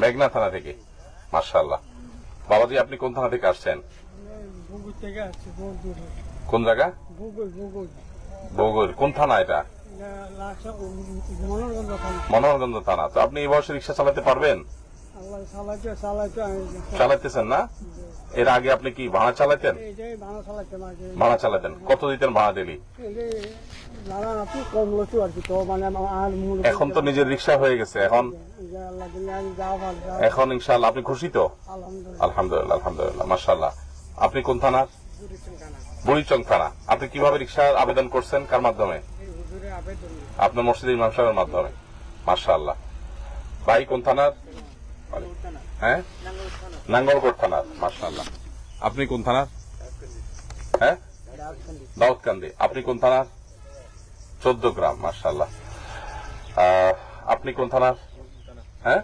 মেঘনা থানা থেকে। মাশাআল্লাহ। বাবাজি, আপনি কোন থানা থেকে আসছেন? বুগুর থেকে আসছে, বহু দূরে। কোন জায়গা? বুগুর বুগুর বগুড়। কোন থানা এটা? মনোরঞ্জন থানা। মনোহরগঞ্জ থানা। তো আপনি এই বয়সে রিক্সা চালাতে পারবেন? আল্লাহ চালাইতে চালাইতে চালাইতেছেন না? এর আগে আপনি কি ভাড়া চালাতেন? এইটাই ভালো চালাইতে মাঝে ভাড়া চালাতেন। কত দিতেন ভাড়া ডেলি? নানান আপনি কম লচু আর কি, তো মানে আর মূল এখন তো নিজের রিক্সা হয়ে গেছে, এখন আল্লাহ দিলে আমি যাও আর যাও। এখন ইনশাআল্লাহ আপনি খুশি তো? আলহামদুলিল্লাহ। আলহামদুলিল্লাহ, আলহামদুলিল্লাহ, মাশাআল্লাহ। আপনি কোন থানার? বুড়িচং থানা। আপনি কিভাবে রিক্সার আবেদন করছেন? কার মাধ্যমে? হুজুরে আবেদন আপনার মসজিদের ইমাম সাহেবের মাধ্যমে। মাশাআল্লাহ। ভাই কোন থানার? হ্যাঁ, নাঙ্গলকোট থানার। মাশাআল্লাহ। আপনি কোন থানার? হ্যাঁ, দাউদকান্দি। আপনি কোন থানার? 14 গ্রাম। মাশাআল্লাহ। আপনি কোন থানার? হ্যাঁ,